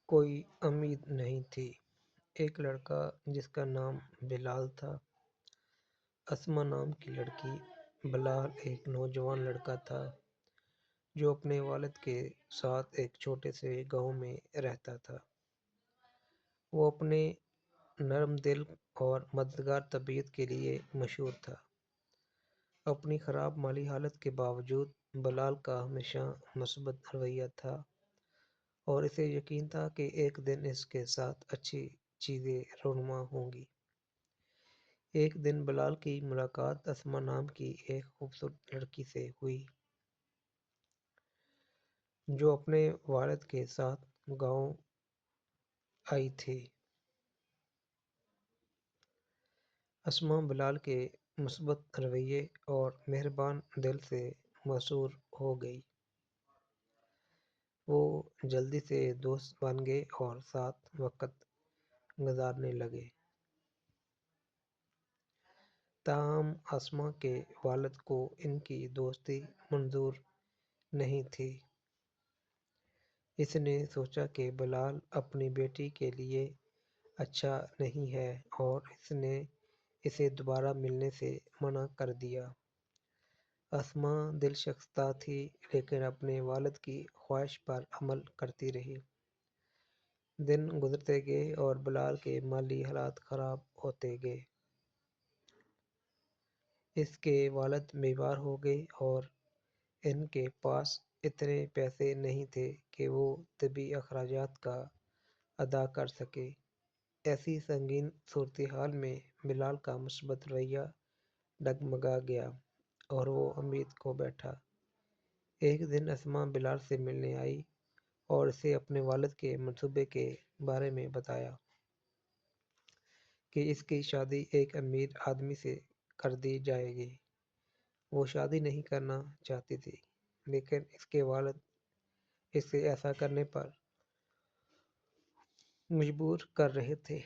کوئی امید نہیں تھی۔ ایک لڑکا جس کا نام بلال تھا۔ اسما نام کی لڑکی۔ بلال ایک نوجوان لڑکا تھا جو اپنے والد کے ساتھ ایک چھوٹے سے گاؤں میں رہتا تھا۔ وہ اپنے نرم دل اور مددگار طبیعت کے لیے مشہور تھا۔ اپنی خراب مالی حالت کے باوجود بلال کا ہمیشہ مثبت رویہ تھا اور اسے یقین تھا کہ ایک دن اس کے ساتھ اچھی چیزیں رونما ہوں گی۔ ایک دن بلال کی ملاقات اسما نام کی ایک خوبصورت لڑکی سے ہوئی جو اپنے والد کے ساتھ گاؤں آئی تھی۔ اسما بلال کے مثبت رویے اور مہربان دل سے مسحور ہو گئی۔ وہ جلدی سے دوست بن گئے اور ساتھ وقت گزارنے لگے۔ تاہم اسما کے والد کو ان کی دوستی منظور نہیں تھی۔ اس نے سوچا کہ بلال اپنی بیٹی کے لیے اچھا نہیں ہے اور اس نے اسے دوبارہ ملنے سے منع کر دیا۔ اسما دل شکستہ تھی لیکن اپنے والد کی خواہش پر عمل کرتی رہی۔ دن گزرتے گئے اور بلال کے مالی حالات خراب ہوتے گئے۔ اس کے والد بیمار ہو گئے اور ان کے پاس اتنے پیسے نہیں تھے کہ وہ طبی اخراجات کا ادا کر سکے۔ ایسی سنگین صورتحال میں بلال کا مثبت رویہ ڈگمگا گیا اور وہ امید کھو بیٹھا۔ ایک دن اسما بلال سے ملنے آئی اور اسے اپنے والد کے منصوبے کے بارے میں بتایا کہ اس کی شادی ایک امیر آدمی سے کر دی جائے گی۔ وہ شادی نہیں کرنا چاہتی تھی لیکن اس کے والد اسے ایسا کرنے پر مجبور کر رہے تھے۔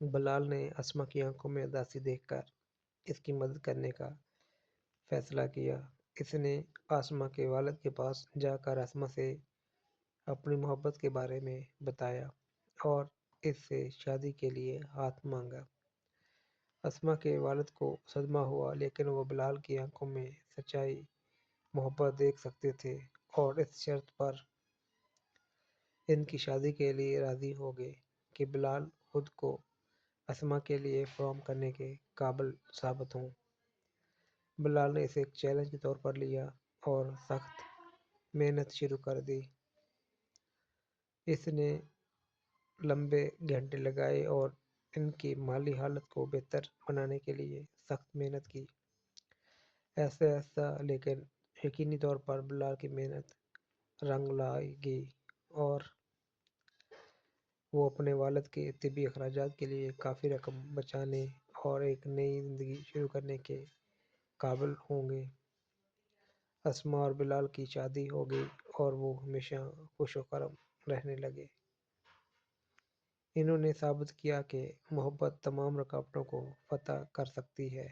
بلال نے اسما کی آنکھوں میں اداسی دیکھ کر اس کی مدد کرنے کا فیصلہ کیا۔ اس نے اسما کے والد کے پاس جا کر اسما سے اپنی محبت کے بارے میں بتایا اور اس سے شادی کے لیے ہاتھ مانگا۔ اسما کے والد کو صدمہ ہوا لیکن وہ بلال کی آنکھوں میں سچائی محبت دیکھ سکتے تھے اور اس شرط پر ان کی شادی کے لیے راضی ہو گئے کہ بلال خود کو اسما کے لیے فراہم کرنے کے قابل ثابت ہوں۔ بلال نے اسے ایک چیلنج کے طور پر لیا اور سخت محنت شروع کر دی۔ اس نے لمبے گھنٹے لگائے اور ان کی مالی حالت کو بہتر بنانے کے لیے سخت محنت کی۔ ایسا ایسا لیکن یقینی طور پر بلال کی محنت رنگ لائے گی اور وہ اپنے والد کے طبی اخراجات کے لیے کافی رقم بچانے اور ایک نئی زندگی شروع کرنے کے قابل ہوں گے۔ اسما اور بلال کی شادی ہو گئی اور وہ ہمیشہ خوش و خرم رہنے لگے۔ انہوں نے ثابت کیا کہ محبت تمام رکاوٹوں کو فتح کر سکتی ہے۔